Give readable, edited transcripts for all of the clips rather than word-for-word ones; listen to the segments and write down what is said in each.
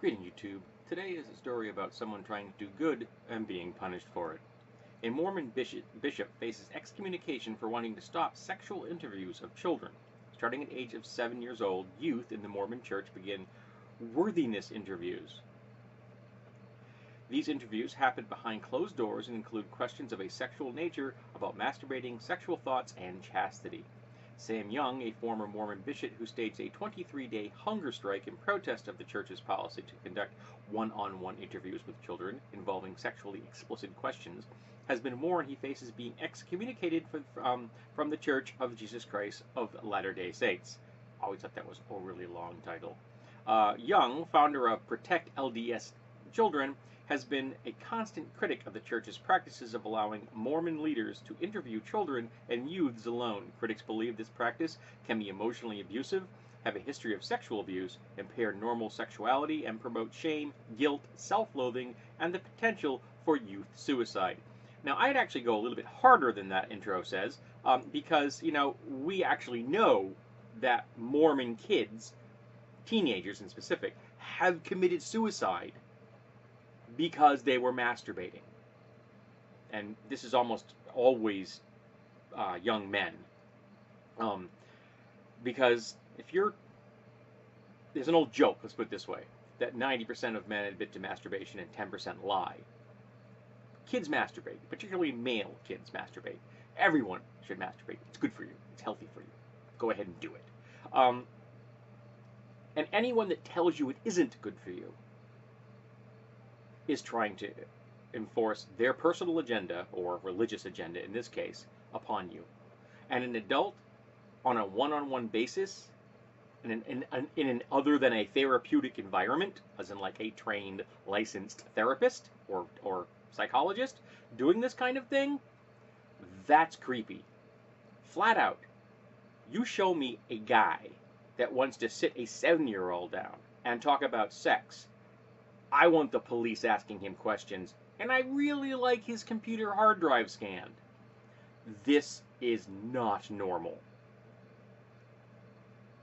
Greeting YouTube. Today is a story about someone trying to do good and being punished for it. A Mormon bishop faces excommunication for wanting to stop sexual interviews of children. Starting at the age of 7 years old, youth in the Mormon church begin worthiness interviews. These interviews happen behind closed doors and include questions of a sexual nature about masturbating, sexual thoughts, and chastity. Sam Young, a former Mormon bishop who staged a 23-day hunger strike in protest of the church's policy to conduct one-on-one interviews with children involving sexually explicit questions, has been warned he faces being excommunicated from the Church of Jesus Christ of Latter-day Saints. I always thought that was a really long title. Young, founder of Protect LDS Children, has been a constant critic of the church's practices of allowing Mormon leaders to interview children and youths alone. Critics believe this practice can be emotionally abusive, have a history of sexual abuse, impair normal sexuality, and promote shame, guilt, self-loathing, and the potential for youth suicide. Now, I'd actually go a little bit harder than that intro says, because, we actually know that Mormon kids, teenagers in specific, have committed suicide because they were masturbating. And this is almost always young men. Because there's an old joke, let's put it this way, that 90% of men admit to masturbation and 10% lie. Kids masturbate, particularly male kids masturbate. Everyone should masturbate. It's good for you. It's healthy for you. Go ahead and do it. And anyone that tells you it isn't good for you is trying to enforce their personal agenda, or religious agenda in this case, upon you. And an adult, on a one-on-one basis, in an other than a therapeutic environment, as in like a trained, licensed therapist or psychologist, doing this kind of thing, that's creepy. Flat out. You show me a guy that wants to sit a 7-year-old down and talk about sex, I want the police asking him questions, and I really like his computer hard drive scanned. This is not normal.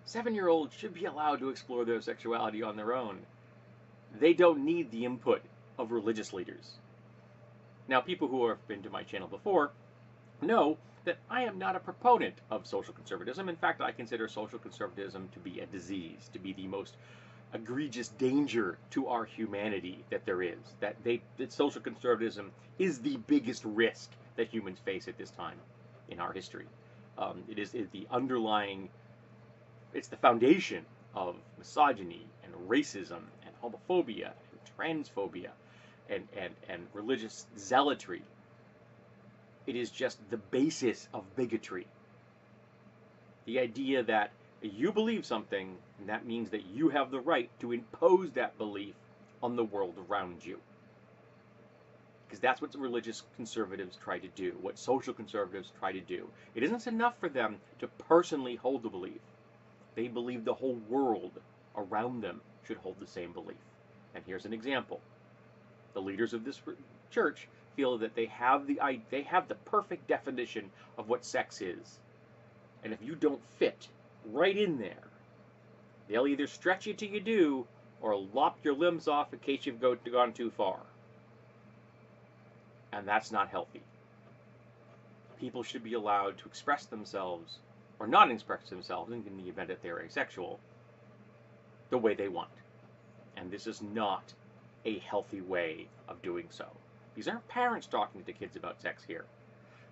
7-year-olds should be allowed to explore their sexuality on their own. They don't need the input of religious leaders. Now, people who have been to my channel before know that I am not a proponent of social conservatism. In fact, I consider social conservatism to be a disease, to be the most egregious danger to our humanity that there is. That social conservatism is the biggest risk that humans face at this time in our history. It is the underlying, it's the foundation of misogyny and racism and homophobia and transphobia and religious zealotry. It is just the basis of bigotry. The idea that you believe something, and that means that you have the right to impose that belief on the world around you. Because that's what religious conservatives try to do, what social conservatives try to do. It isn't enough for them to personally hold the belief. They believe the whole world around them should hold the same belief. And here's an example. The leaders of this church feel that they have the perfect definition of what sex is. And if you don't fit right in there, they'll either stretch you till you do, or lop your limbs off in case you've gone too far. And that's not healthy. People should be allowed to express themselves, or not express themselves in the event that they're asexual, the way they want. And this is not a healthy way of doing so. These aren't parents talking to kids about sex here.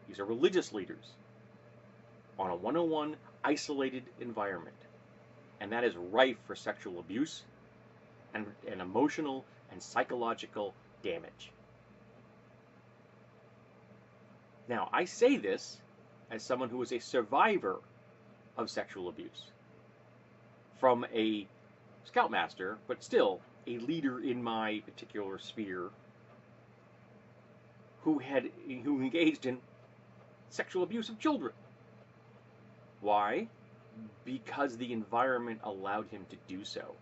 These are religious leaders on a one-on-one, isolated environment. And that is rife for sexual abuse and emotional and psychological damage. Now, I say this as someone who is a survivor of sexual abuse from a scoutmaster, but still a leader in my particular sphere who engaged in sexual abuse of children. Why? Because the environment allowed him to do so.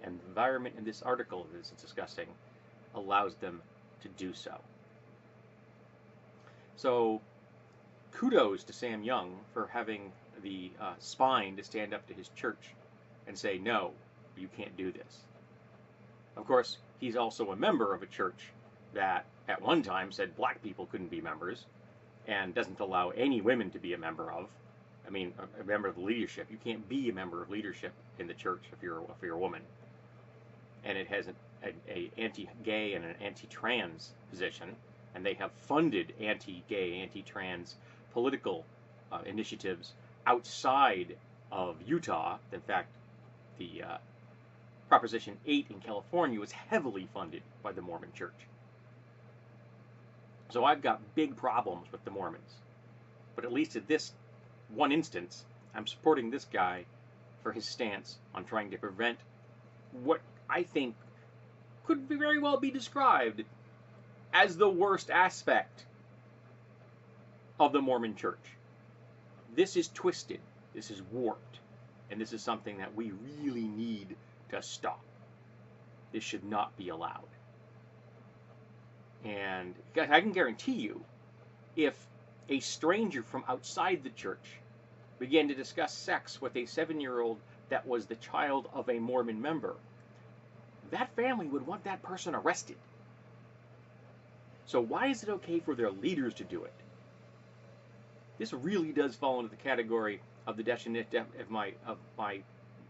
And the environment in this article that is discussing allows them to do so. So, kudos to Sam Young for having the spine to stand up to his church and say, no, you can't do this. Of course, he's also a member of a church that at one time said black people couldn't be members and doesn't allow any women to be a member of. I mean, a member of the leadership. You can't be a member of leadership in the church if you're a woman. And it has a anti-gay and an anti-trans position, and they have funded anti-gay, anti-trans political initiatives outside of Utah. In fact, the Proposition 8 in California was heavily funded by the Mormon Church. So I've got big problems with the Mormons. But at least at this one instance, I'm supporting this guy for his stance on trying to prevent what I think could very well be described as the worst aspect of the Mormon Church. This is twisted, this is warped, and this is something that we really need to stop. This should not be allowed. And I can guarantee you, if a stranger from outside the church began to discuss sex with a 7-year-old that was the child of a Mormon member, that family would want that person arrested. So why is it okay for their leaders to do it? This really does fall into the category of the definition of my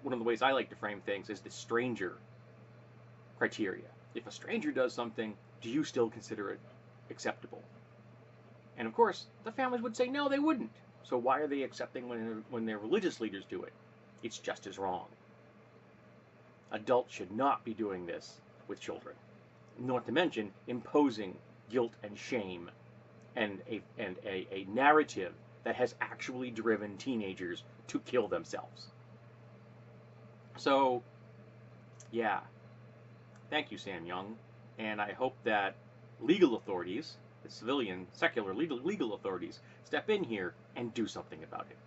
one of the ways I like to frame things is the stranger criteria. If a stranger does something, do you still consider it acceptable? And of course, the families would say no, they wouldn't. So why are they accepting when their religious leaders do it? It's just as wrong. Adults should not be doing this with children. Not to mention imposing guilt and shame and a narrative that has actually driven teenagers to kill themselves. So, yeah. Thank you, Sam Young. And I hope that legal authorities, the civilian, secular legal authorities, step in here and do something about it.